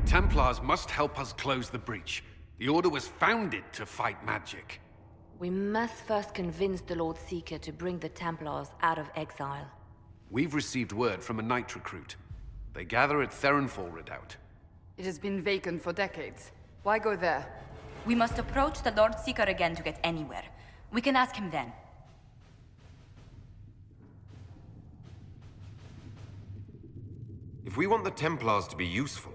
The Templars must help us close the breach. The Order was founded to fight magic. We must first convince the Lord Seeker to bring the Templars out of exile. We've received word from a Knight recruit. They gather at Theronfall Redoubt. It has been vacant for decades. Why go there? We must approach the Lord Seeker again to get anywhere. We can ask him then. If we want the Templars to be useful,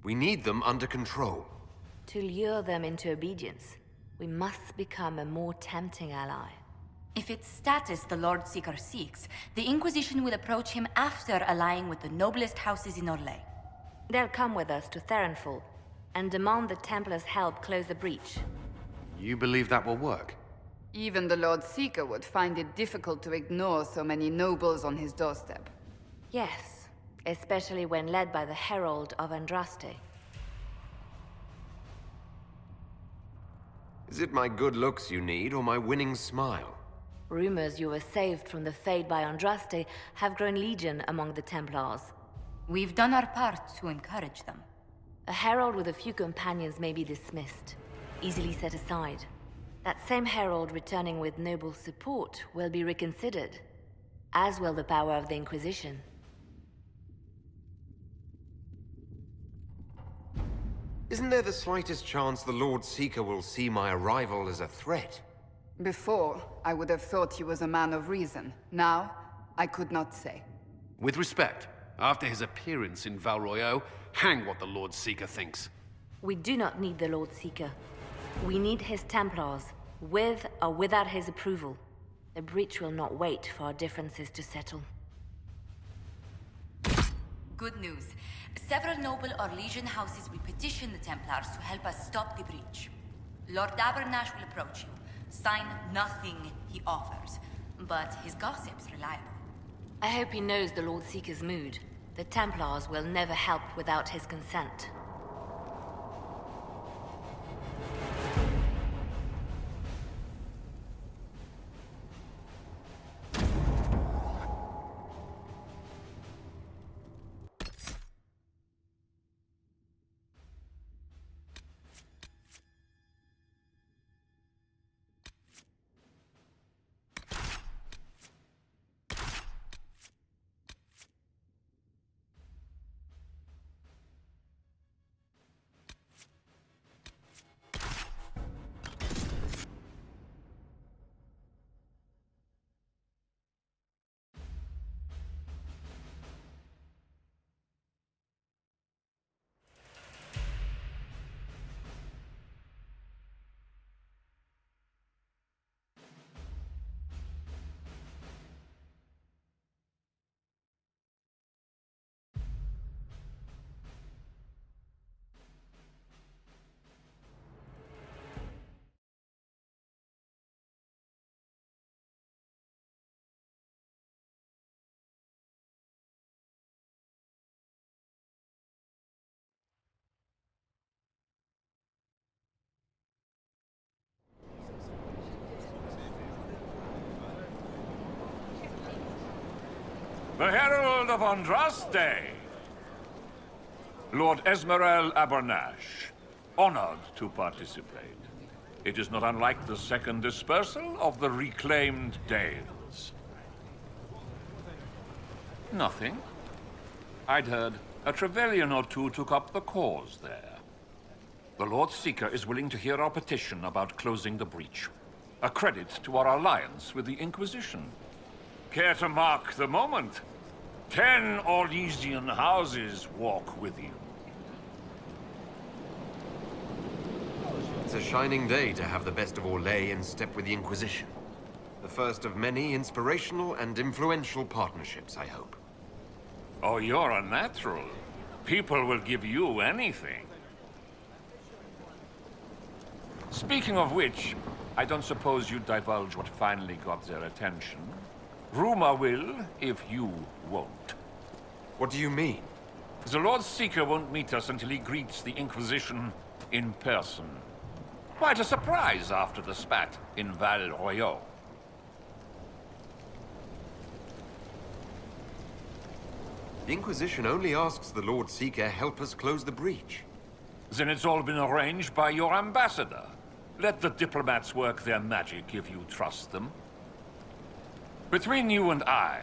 we need them under control. To lure them into obedience, we must become a more tempting ally. If it's status the Lord Seeker seeks, the Inquisition will approach him after allying with the noblest houses in Orlais. They'll come with us to Theronfall and demand the Templars' help close the breach. You believe that will work? Even the Lord Seeker would find it difficult to ignore so many nobles on his doorstep. Yes, especially when led by the Herald of Andraste. Is it my good looks you need, or my winning smile? Rumors you were saved from the fate by Andraste have grown legion among the Templars. We've done our part to encourage them. A herald with a few companions may be dismissed, easily set aside. That same herald returning with noble support will be reconsidered, as will the power of the Inquisition. Isn't there the slightest chance the Lord Seeker will see my arrival as a threat? Before, I would have thought he was a man of reason. Now, I could not say. With respect, after his appearance in Val Royeaux, hang what the Lord Seeker thinks. We do not need the Lord Seeker. We need his Templars, with or without his approval. The breach will not wait for our differences to settle. Good news. Several noble Orlesian houses will petition the Templars to help us stop the breach. Lord Abernash will approach you. Sign nothing he offers, but his gossip's reliable. I hope he knows the Lord Seeker's mood. The Templars will never help without his consent. The Herald of Andraste! Lord Esmerel Abernash, honored to participate. It is not unlike the second dispersal of the reclaimed Dales. Nothing. I'd heard a Trevelyan or two took up the cause there. The Lord Seeker is willing to hear our petition about closing the breach. A credit to our alliance with the Inquisition. Care to mark the moment? 10 Orlesian houses walk with you. It's a shining day to have the best of Orlais in step with the Inquisition. The first of many inspirational and influential partnerships, I hope. Oh, you're a natural. People will give you anything. Speaking of which, I don't suppose you'd divulge what finally got their attention. Rumor will, if you won't. What do you mean? The Lord Seeker won't meet us until he greets the Inquisition in person. Quite a surprise after the spat in Val Royeaux. The Inquisition only asks the Lord Seeker help us close the breach. Then it's all been arranged by your ambassador. Let the diplomats work their magic if you trust them. Between you and I,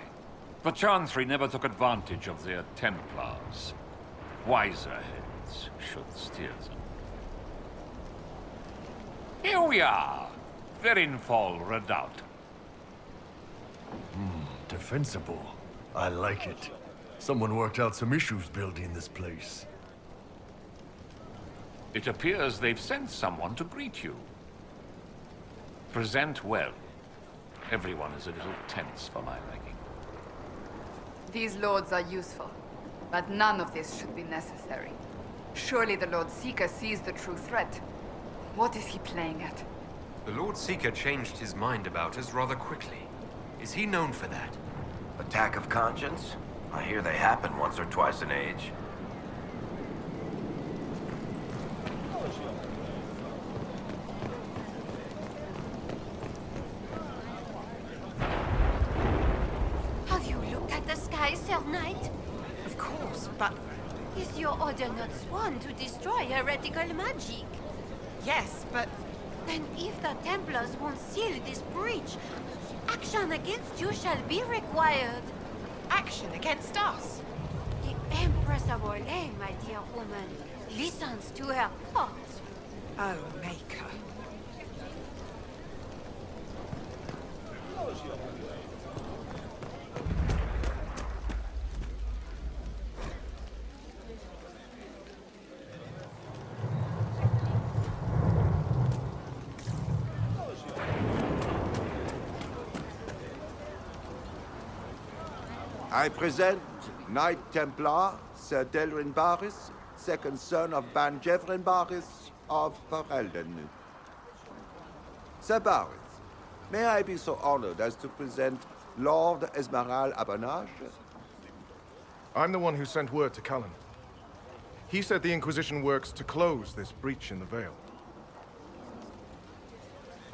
the Chantry never took advantage of their Templars. Wiser heads should steer them. Here we are, Verinfall Redoubt. Defensible. I like it. Someone worked out some issues building this place. It appears they've sent someone to greet you. Present well. Everyone is a little tense for my liking. These lords are useful, but none of this should be necessary. Surely the Lord Seeker sees the true threat. What is he playing at? The Lord Seeker changed his mind about us rather quickly. Is he known for that? Attack of conscience? I hear they happen once or twice in age. Have you looked at the sky, Sir Knight? Of course, but Is your order not sworn to destroy heretical magic? yes, but Then if the Templars won't seal this breach, action against you shall be required. action against us. The Empress of Orlais, my dear woman, listens to her thoughts. Oh, Maker. I present Knight Templar, Sir Delrin Barris, second son of Ban Jevrin Barris of Ferelden. Sir Barris, may I be so honored as to present Lord Esmeralda Abanage? I'm the one who sent word to Cullen. He said the Inquisition works to close this breach in the Vale.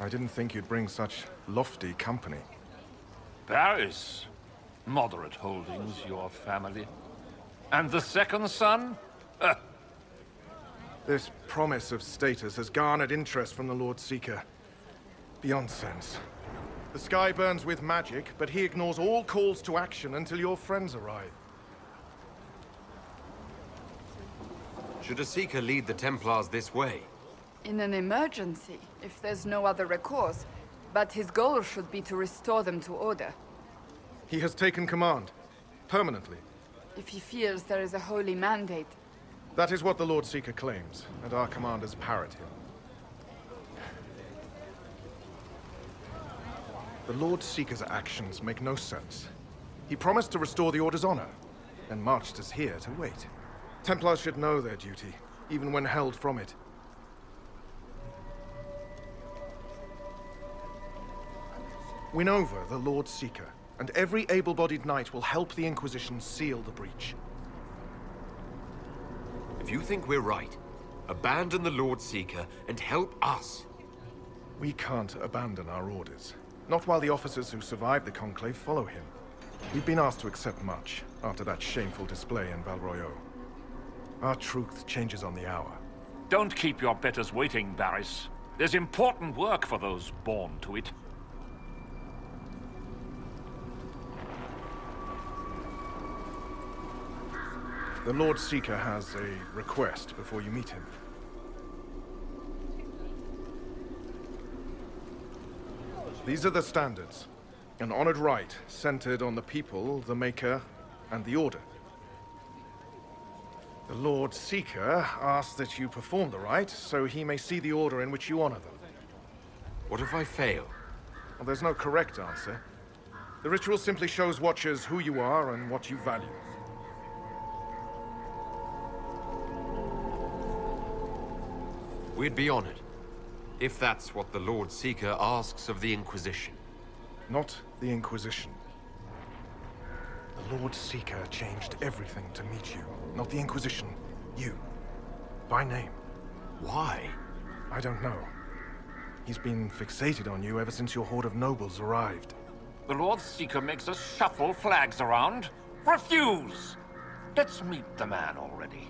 I didn't think you'd bring such lofty company. Paris. Moderate holdings, your family. And the second son? This promise of status has garnered interest from the Lord Seeker. Beyond sense. The sky burns with magic, but he ignores all calls to action until your friends arrive. Should a Seeker lead the Templars this way? In an emergency, if there's no other recourse. But his goal should be to restore them to order. He has taken command. Permanently. If he feels there is a holy mandate. That is what the Lord Seeker claims, and our commanders parrot him. The Lord Seeker's actions make no sense. He promised to restore the Order's honor, then marched us here to wait. Templars should know their duty, even when held from it. Win over the Lord Seeker, and every able-bodied knight will help the Inquisition seal the breach. If you think we're right, abandon the Lord Seeker and help us. We can't abandon our orders. Not while the officers who survived the Conclave follow him. We've been asked to accept much after that shameful display in Valroyo. Our truth changes on the hour. Don't keep your betters waiting, Barris. There's important work for those born to it. The Lord Seeker has a request before you meet him. These are the standards. An honored right, centered on the people, the Maker, and the Order. The Lord Seeker asks that you perform the rite, so he may see the order in which you honor them. What if I fail? Well, there's no correct answer. The ritual simply shows Watchers who you are and what you value. We'd be honored, if that's what the Lord Seeker asks of the Inquisition. Not the Inquisition. The Lord Seeker changed everything to meet you. Not the Inquisition. You. By name. Why? I don't know. He's been fixated on you ever since your horde of nobles arrived. The Lord Seeker makes us shuffle flags around. Refuse! Let's meet the man already.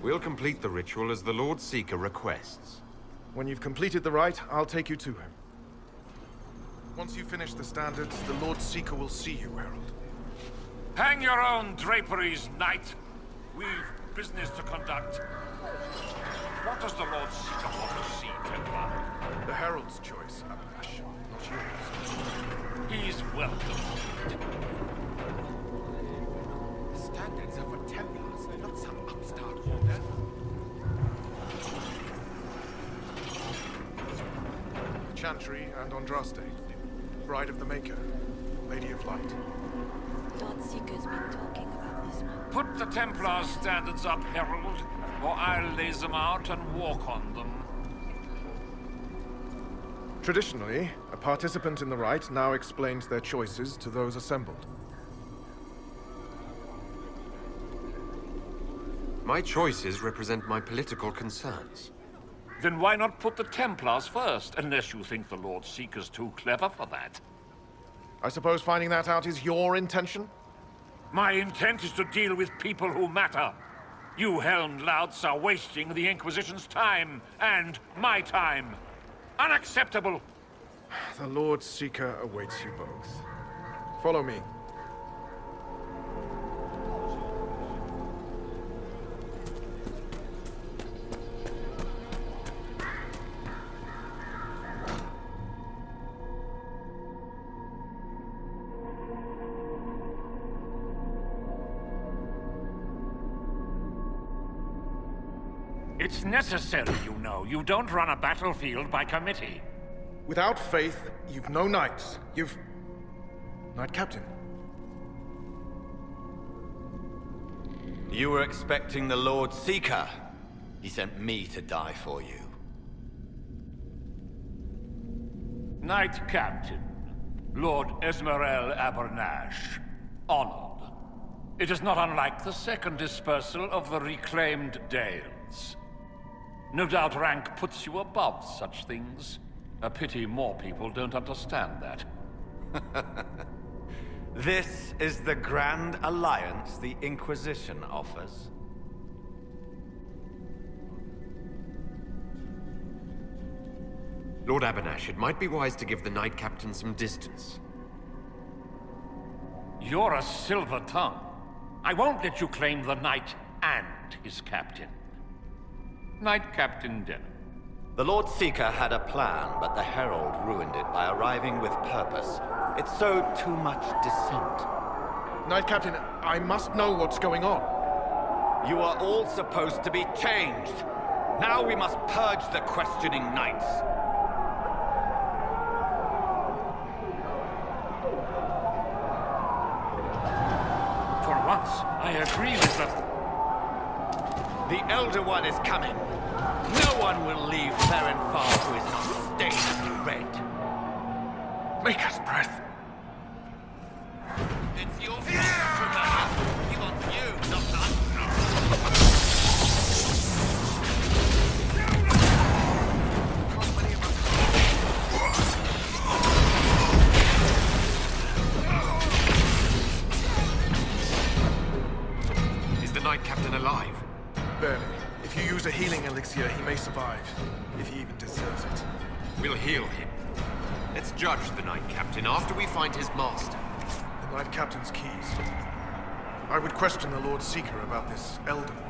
We'll complete the ritual as the Lord Seeker requests. When you've completed the rite, I'll take you to him. Once you finish the standards, the Lord Seeker will see you, Herald. Hang your own draperies, knight. We've business to conduct. What does the Lord Seeker want to see, Templar? The Herald's choice, Abanash, not yours. He's welcome. The standards are for Templars, not some upstart order. The Chantry and Andraste, Bride of the Maker, Lady of Light. Lord Seeker's been talking about this one. Put the Templar standards up, Herald, or I'll lay them out and walk on them. Traditionally, a participant in the rite now explains their choices to those assembled. My choices represent my political concerns. Then why not put the Templars first, unless you think the Lord Seeker's too clever for that? I suppose finding that out is your intention? My intent is to deal with people who matter. You helmed louts are wasting the Inquisition's time, and my time. Unacceptable! The Lord Seeker awaits you both. Follow me. It's necessary, you know. You don't run a battlefield by committee. Without faith, you've no knights. You've... Knight Captain. You were expecting the Lord Seeker. He sent me to die for you. Knight Captain, Lord Esmerel Abernash. Honored. It is not unlike the second dispersal of the reclaimed Dales. No doubt rank puts you above such things. A pity more people don't understand that. This is the grand alliance the Inquisition offers. Lord Abernash, it might be wise to give the Knight Captain some distance. You're a silver tongue. I won't let you claim the Knight and his captain. Knight Captain Denham. The Lord Seeker had a plan, but the Herald ruined it by arriving with purpose. It sowed too much dissent. Knight Captain, I must know what's going on. You are all supposed to be changed. Now we must purge the questioning knights. For once, I agree with the... The Elder One is coming. No one will leave Ferenfar who is not stained red. Maker's breath. It's your fault, remember. He wants you, not us. Is the Knight Captain alive? Barely. If you use a healing elixir, he may survive. If he even deserves it. We'll heal him. Let's judge the Knight Captain after we find his master. The Knight Captain's keys. I would question the Lord Seeker about this Elder One.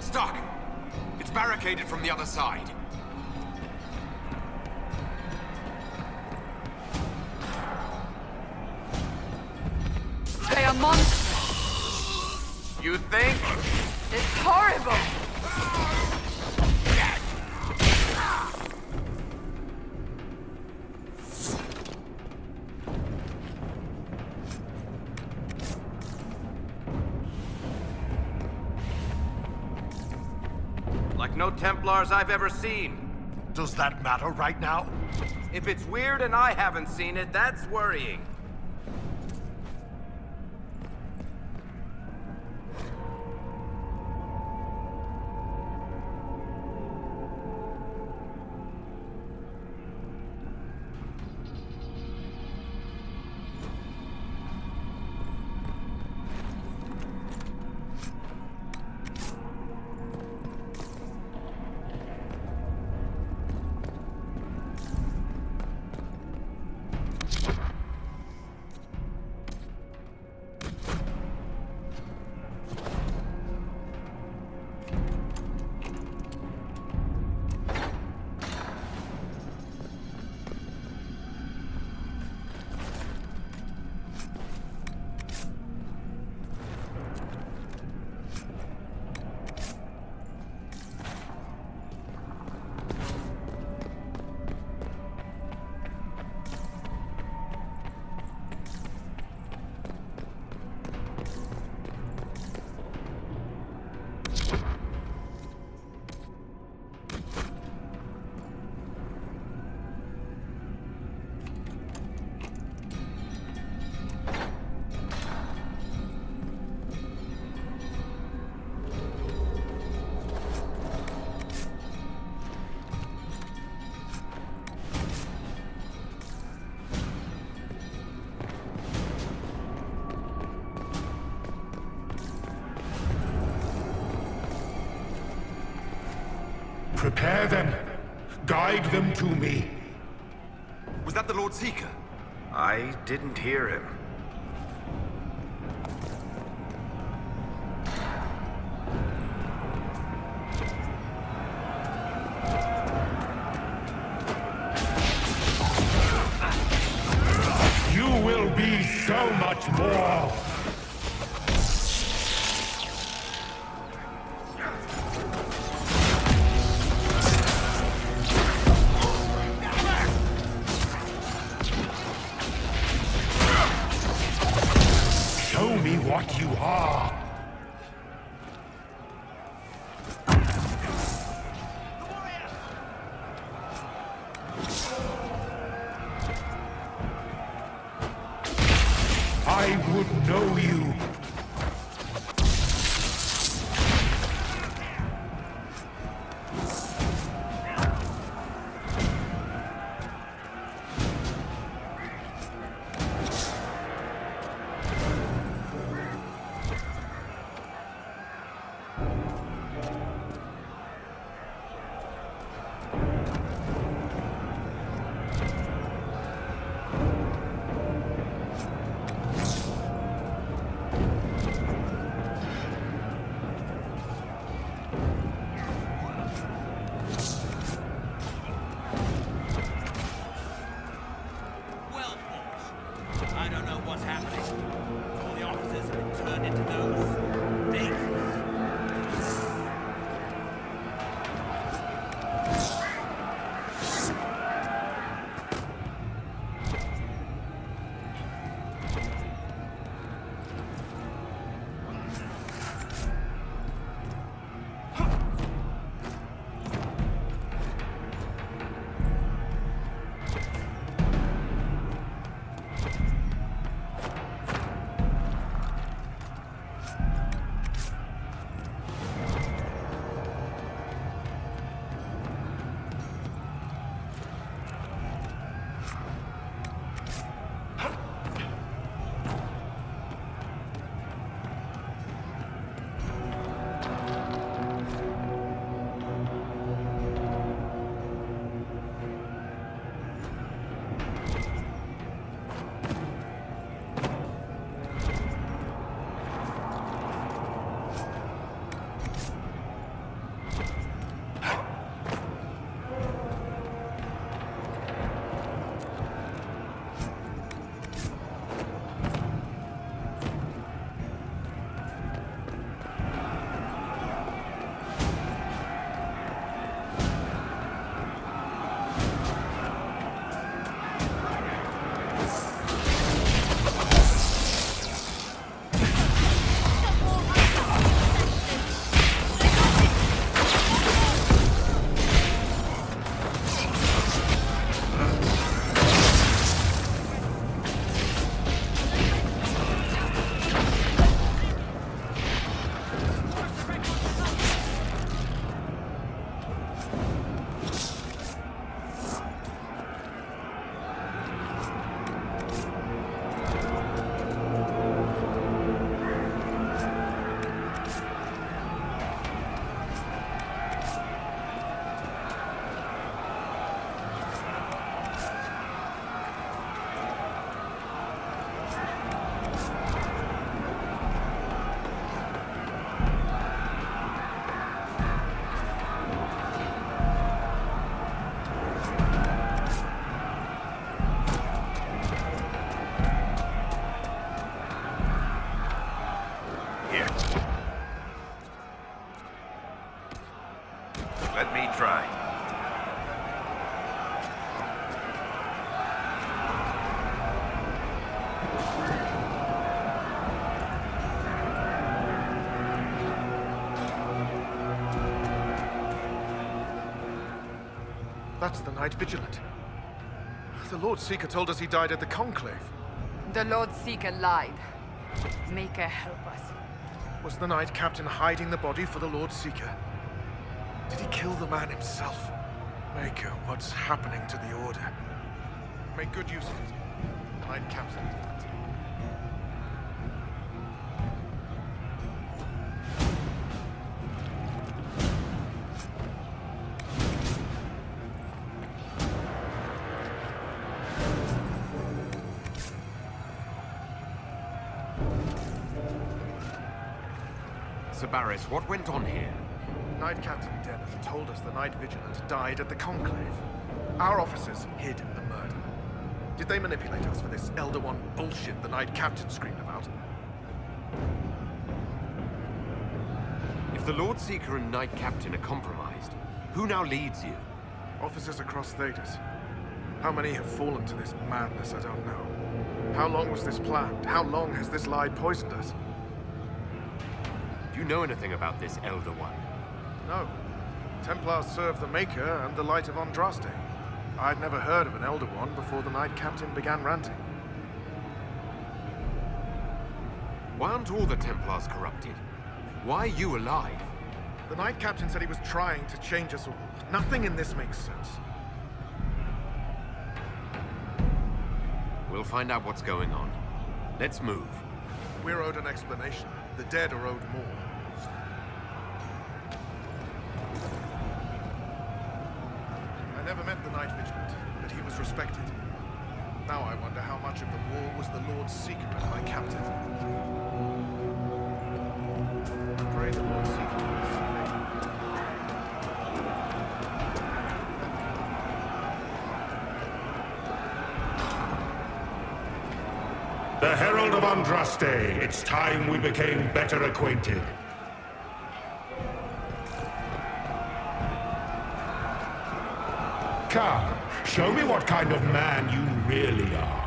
Stuck! It's barricaded from the other side. They are monsters. You think? It's horrible. Like no Templars I've ever seen. Does that matter right now? If it's weird and I haven't seen it, that's worrying. Prepare them. Guide them to me. Was that the Lord Seeker? I didn't hear him. You will be so much more. Show me what you are. I would know you. I don't know what's happening. All the officers have been turned into those things. Let me try. That's the Knight Vigilant. The Lord Seeker told us he died at the Conclave. The Lord Seeker lied. Maker, help us. Was the Knight Captain hiding the body for the Lord Seeker? Did he kill the man himself? Maker, what's happening to the Order? Make good use of it. Knight Captain. Sabaris, what went on here? Knight Captain Denner told us the Knight Vigilant died at the Conclave. Our officers hid the murder. Did they manipulate us for this Elder One bullshit the Knight Captain screamed about? If the Lord Seeker and Knight Captain are compromised, who now leads you? Officers across Thedas. How many have fallen to this madness, I don't know. How long was this planned? How long has this lie poisoned us? Do you know anything about this Elder One? No. Templars serve the Maker and the Light of Andraste. I'd never heard of an Elder One before the Knight Captain began ranting. Why aren't all the Templars corrupted? Why are you alive? The Knight Captain said he was trying to change us all. Nothing in this makes sense. We'll find out what's going on. Let's move. We're owed an explanation. The dead are owed more. I never met the Knight Vigilant, but he was respected. Now I wonder how much of the war was the Lord's Seeker and my captain. I pray the Lord's Seeker will slay. The Herald of Andraste, it's time we became better acquainted. Come, show me what kind of man you really are.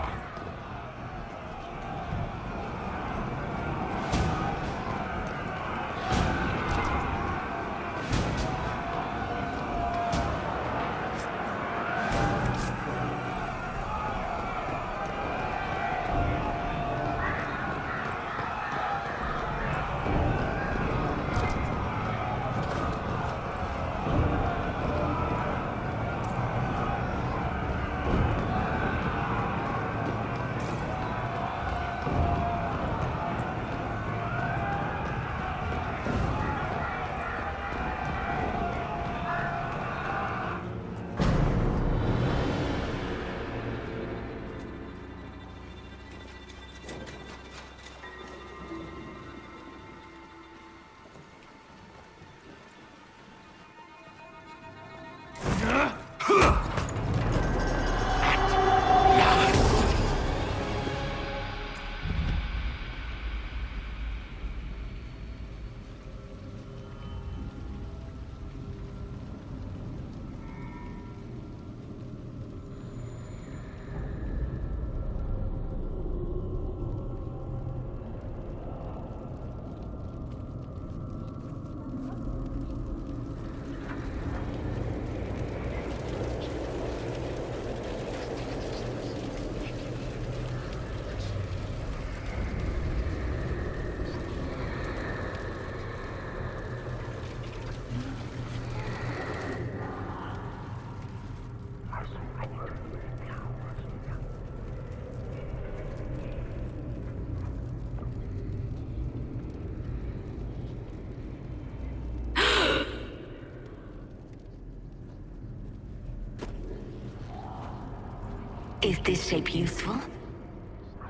Is this shape useful?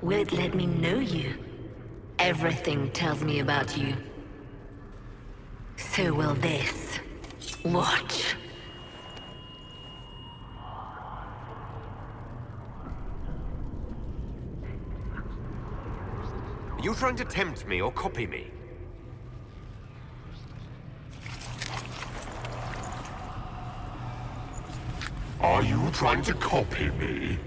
Will it let me know you? Everything tells me about you. So will this. Watch. Are you trying to tempt me or copy me? Are you trying to copy me?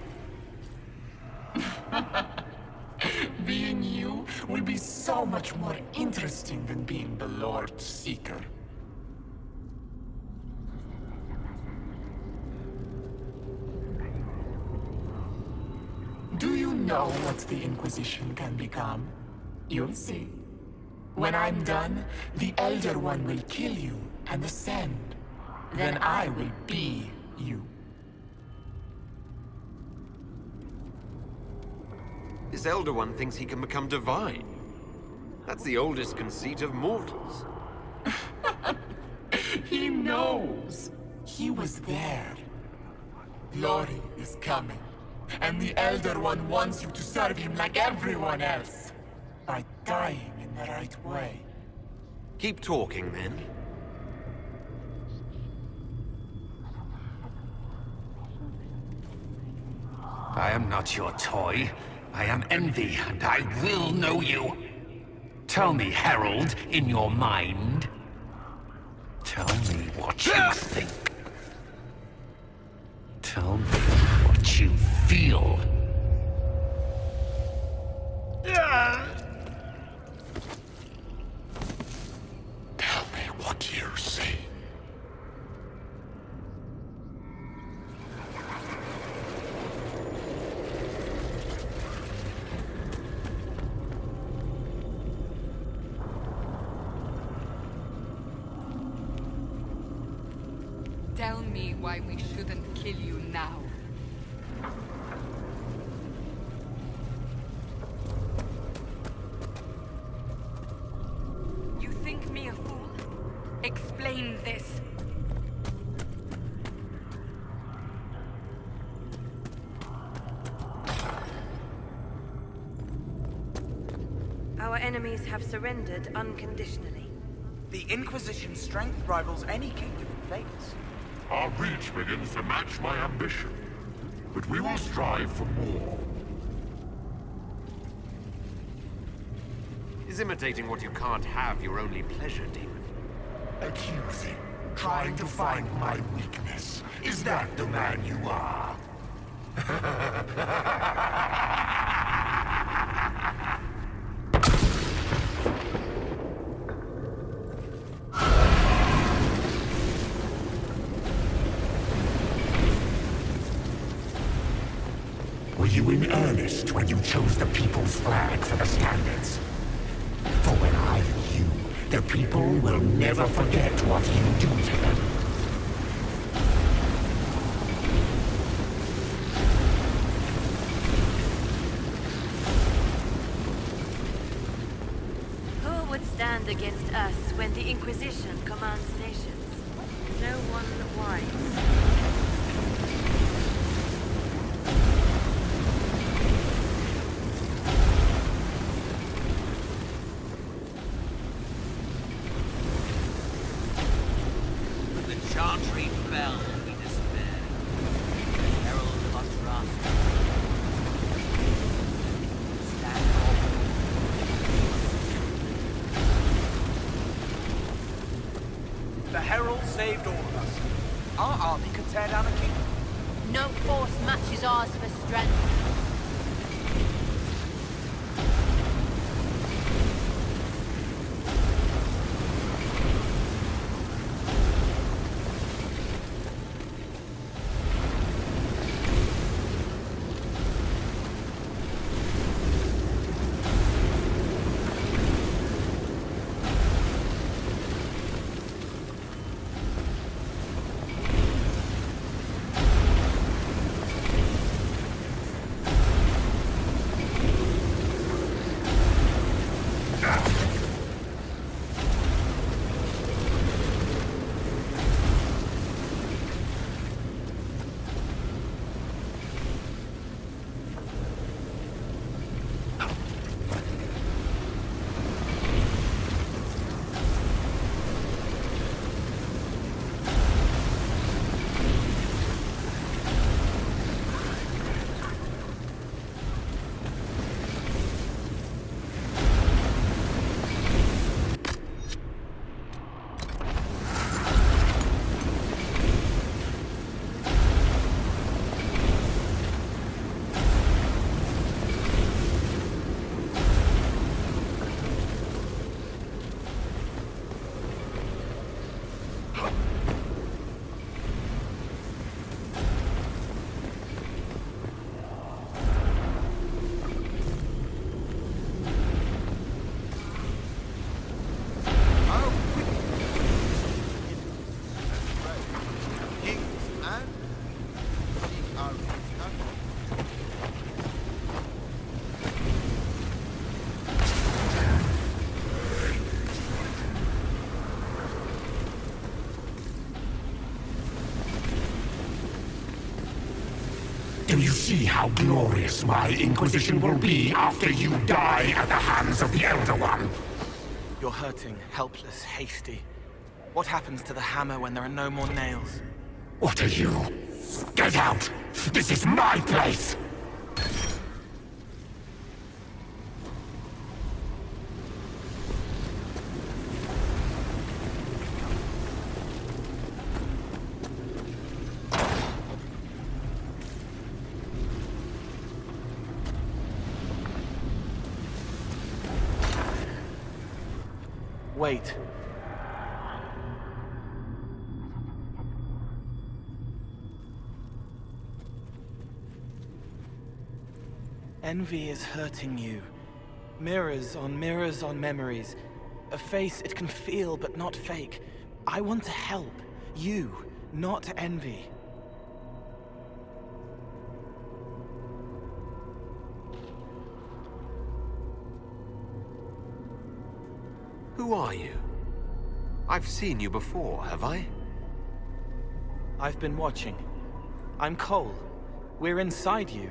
Being you will be so much more interesting than being the Lord Seeker. Do you know what the Inquisition can become? You'll see. When I'm done, the Elder One will kill you and ascend. Then I will be you. This Elder One thinks he can become divine. That's the oldest conceit of mortals. He knows. He was there. Glory is coming. And the Elder One wants you to serve him like everyone else. By dying in the right way. Keep talking, then. I am not your toy. I am Envy, and I will know you. Tell me, Herald, in your mind. Tell me what you think. Tell me what you feel. Tell me what you see. Tell me why we shouldn't kill you now. You think me a fool? Explain this. Our enemies have surrendered unconditionally. The Inquisition's strength rivals any kingdom in Vegas. Our reach begins to match my ambition, but we will strive for more. Is imitating what you can't have your only pleasure, demon? Accusing, trying to find my weakness. Is that the man you are? Were you in earnest when you chose the people's flag for the standards? For when I am you, the people will never forget what you do to them. Who would stand against us when the Inquisition commands nations? No one wise. Chantry fell, we despair. Herald of Andraste. Stand off. The Herald saved all of us. Our army could tear down a kingdom. No force matches ours for strength. Do you see how glorious my Inquisition will be after you die at the hands of the Elder One? You're hurting, helpless, hasty. What happens to the hammer when there are no more nails? What are you? Get out! This is my place! Wait. Envy is hurting you. Mirrors on memories. A face it can feel but not fake. I want to help. You, not envy. Who are you? I've seen you before, have I? I've been watching. I'm Cole. We're inside you.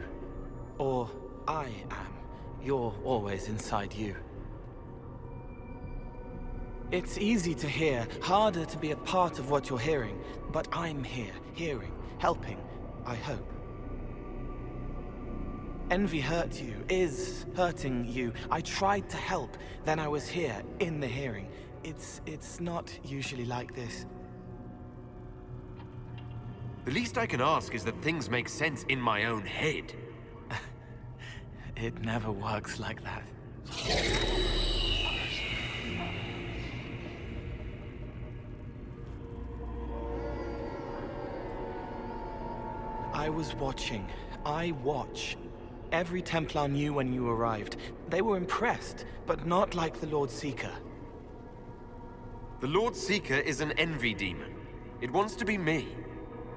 Or I am. You're always inside you. It's easy to hear, harder to be a part of what you're hearing. But I'm here, hearing, helping, I hope. Envy hurt you, is hurting you. I tried to help, then I was here, in the hearing. It's not usually like this. The least I can ask is that things make sense in my own head. It never works like that. I was watching. I watch. Every Templar knew when you arrived. They were impressed, but not like the Lord Seeker. The Lord Seeker is an envy demon. It wants to be me.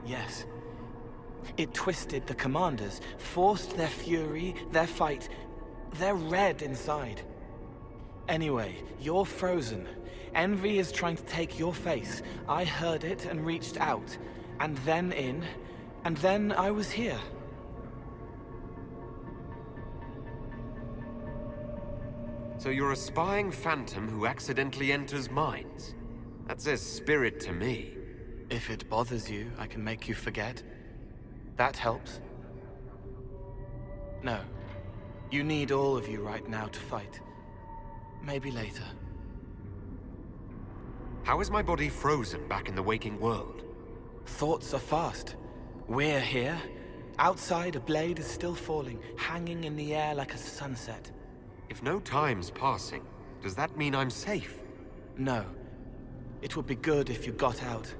Yes. It twisted the commanders, forced their fury, their fight. They're red inside. Anyway, you're frozen. Envy is trying to take your face. I heard it and reached out. And then in. And then I was here. So you're a spying phantom who accidentally enters minds? That says spirit to me. If it bothers you, I can make you forget. That helps. No. You need all of you right now to fight. Maybe later. How is my body frozen back in the waking world? Thoughts are fast. We're here. Outside, a blade is still falling, hanging in the air like a sunset. If no time's passing, does that mean I'm safe? No. It would be good if you got out.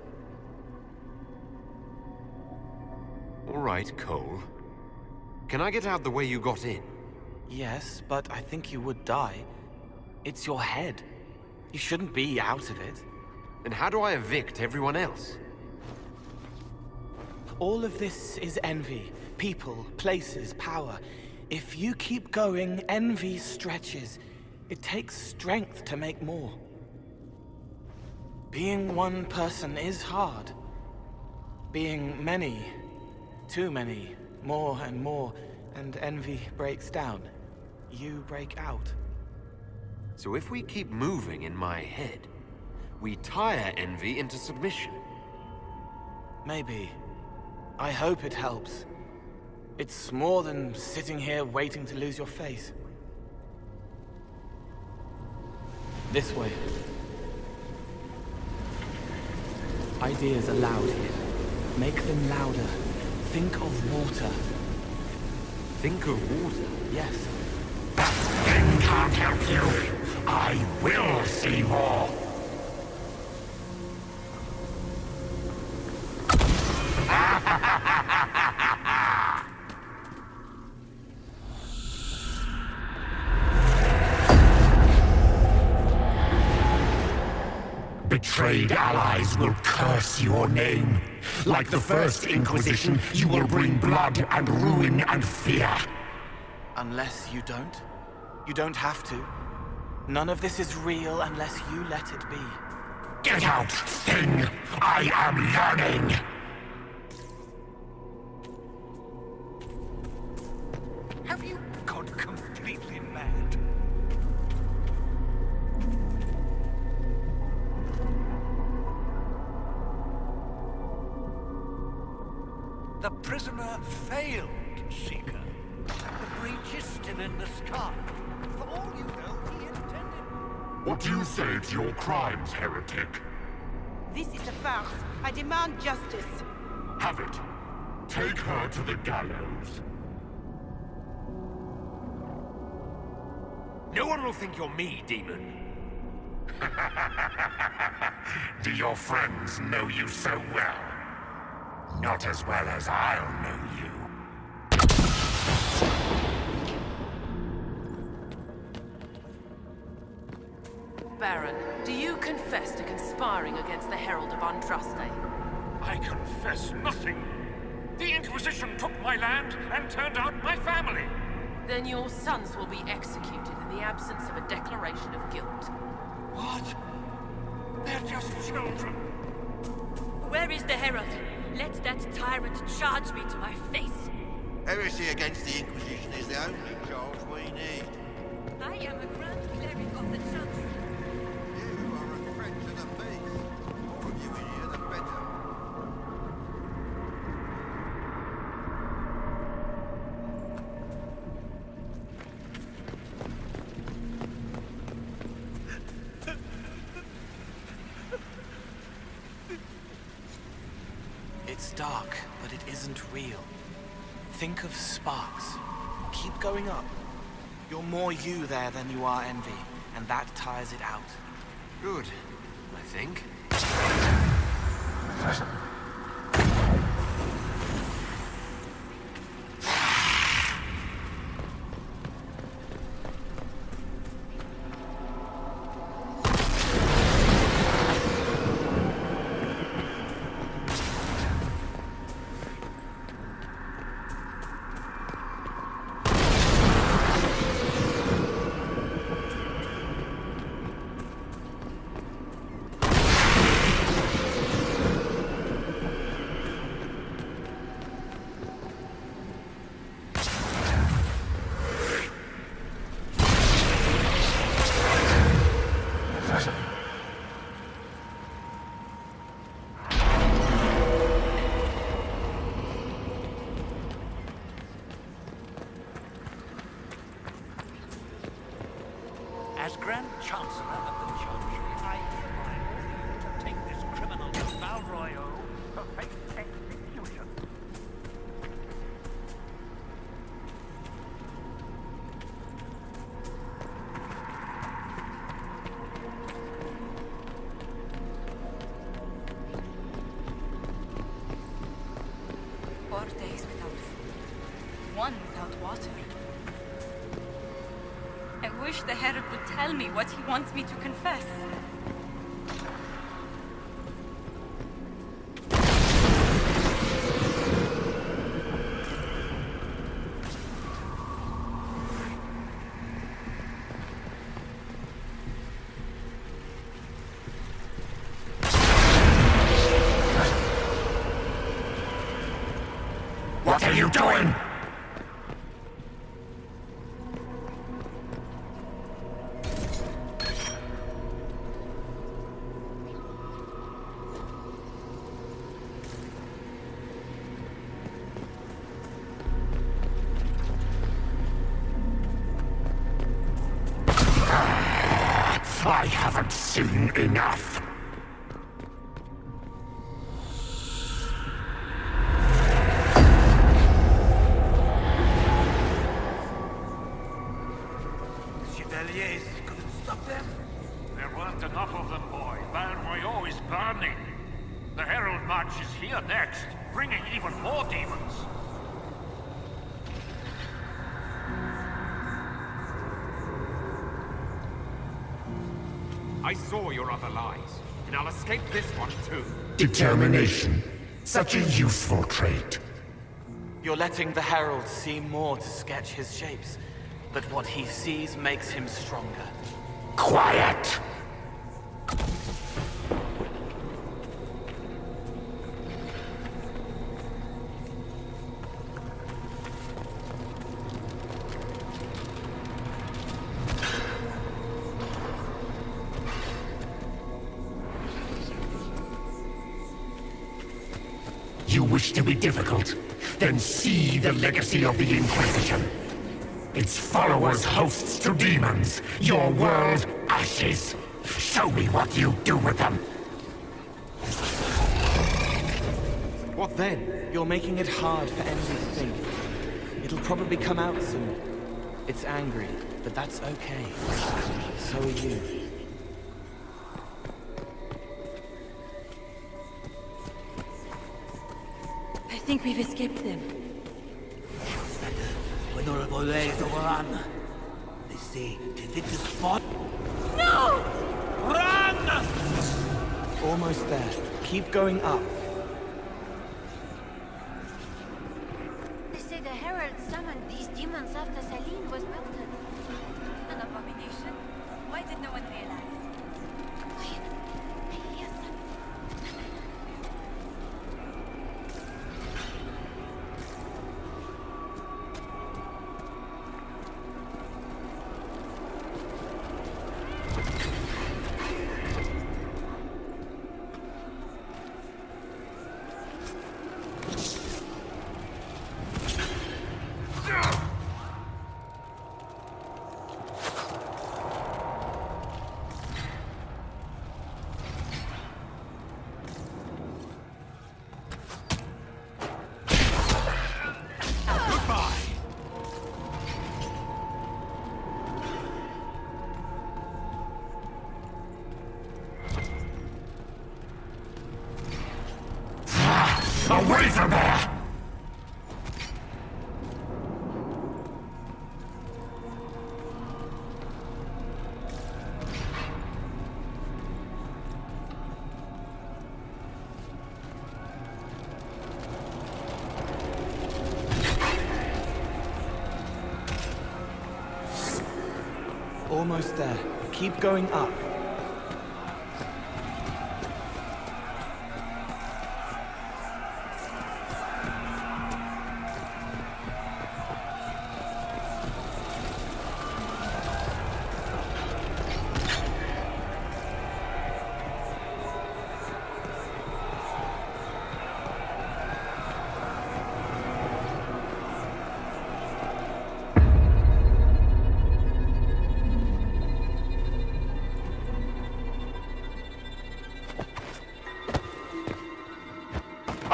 All right, Cole. Can I get out the way you got in? Yes, but I think you would die. It's your head. You shouldn't be out of it. Then how do I evict everyone else? All of this is envy. People, places, power. If you keep going, envy stretches. It takes strength to make more. Being one person is hard. Being many, too many, more and more, and envy breaks down. You break out. So if we keep moving in my head, we tire envy into submission. Maybe. I hope it helps. It's more than sitting here waiting to lose your face. This way. Ideas are loud here. Make them louder. Think of water. Think of water? Yes. That thing can't help you. I will see more. Betrayed allies will curse your name. Like the first Inquisition, you will bring blood and ruin and fear. Unless you don't. You don't have to. None of this is real unless you let it be. Get out, thing! I am yearning! Have you gone completely mad? The prisoner failed, Seeker. The breach is still in the sky. For all you know, he intended... What do you say to your crimes, heretic? This is a farce. I demand justice. Have it. Take her to the gallows. No one will think you're me, demon. Do your friends know you so well? Not as well as I'll know you. Baron, do you confess to conspiring against the Herald of Andraste? I confess nothing. The Inquisition took my land and turned out my family. Then your sons will be executed in the absence of a declaration of guilt. What? They're just children. Where is the Herald? Let that tyrant charge me to my face. Heresy against the Inquisition is the only charge we need. I am a grand cleric of the Church. You are a threat to the peace. More of you in here, the better. It's dark, but it isn't real. Think of sparks. Keep going up. You're more you there than you are envy, and that tires it out. Good, I think. As Grand Chancellor of the Church, I hereby order you to take this criminal to Val Royaux for face execution. Four days without food, one without water. I wish the Herald would tell me what he wants me to confess. What are you doing? I haven't seen enough. Chevaliers couldn't stop them? There weren't enough of them, boy. Val Royaux is burning. The Herald March is here next, bringing even more demons. I saw your other lies, and I'll escape this one too. Determination. Such a useful trait. You're letting the Herald see more to sketch his shapes, but what he sees makes him stronger. Quiet! You wish to be difficult? Then see the legacy of the Inquisition. Its followers hosts to demons, your world ashes. Show me what you do with them. What then? You're making it hard for Envy to think. It'll probably come out soon. It's angry, but that's okay. So are you. I think we've escaped them. They say to hit the spot. No! Run! Almost there. Keep going up. They say the Herald summoned these demons after Saline was melted. An abomination? Why did no one realize? Away from there! Almost there. Keep going up.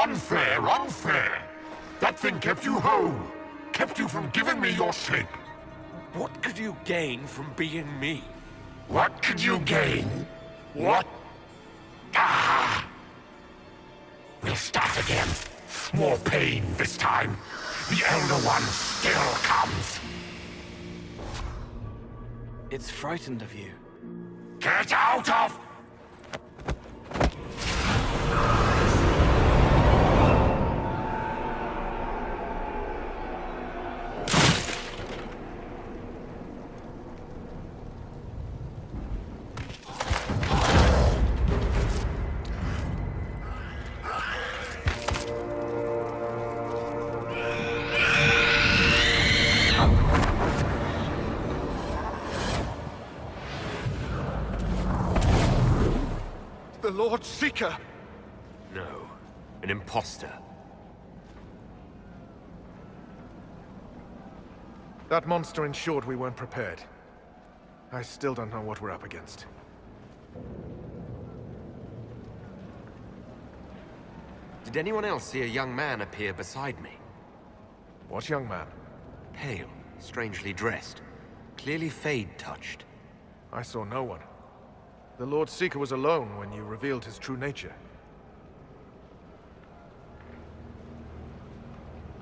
Unfair, unfair! That thing kept you whole! Kept you from giving me your shape! What could you gain from being me? What could you gain? What? Ah! We'll start again. More pain this time. The Elder One still comes. It's frightened of you. Get out of... The Lord Seeker! No, an imposter. That monster ensured we weren't prepared. I still don't know what we're up against. Did anyone else see a young man appear beside me? What young man? Pale, strangely dressed. Clearly Fade-touched. I saw no one. The Lord Seeker was alone when you revealed his true nature.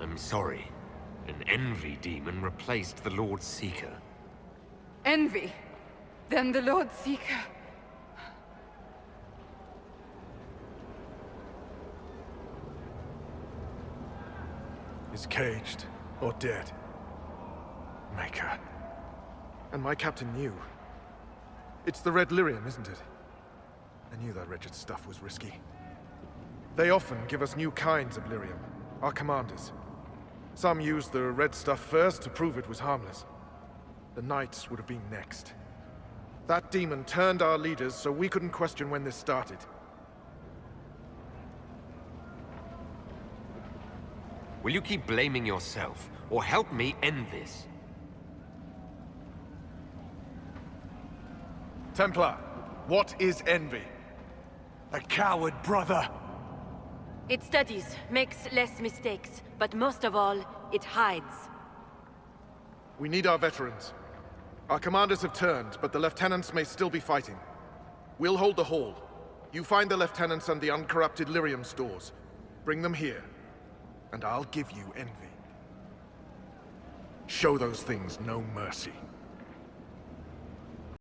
I'm sorry. An envy demon replaced the Lord Seeker. Envy? Then the Lord Seeker. Is caged or dead. Maker. And my captain knew. It's the Red Lyrium, isn't it? I knew that wretched stuff was risky. They often give us new kinds of lyrium, our commanders. Some used the red stuff first to prove it was harmless. The Knights would have been next. That demon turned our leaders so we couldn't question when this started. Will you keep blaming yourself, or help me end this? Templar, what is envy? A coward, brother. It studies, makes less mistakes, but most of all, it hides. We need our veterans. Our commanders have turned, but the lieutenants may still be fighting. We'll hold the hall. You find the lieutenants and the uncorrupted lyrium stores. Bring them here, and I'll give you envy. Show those things no mercy.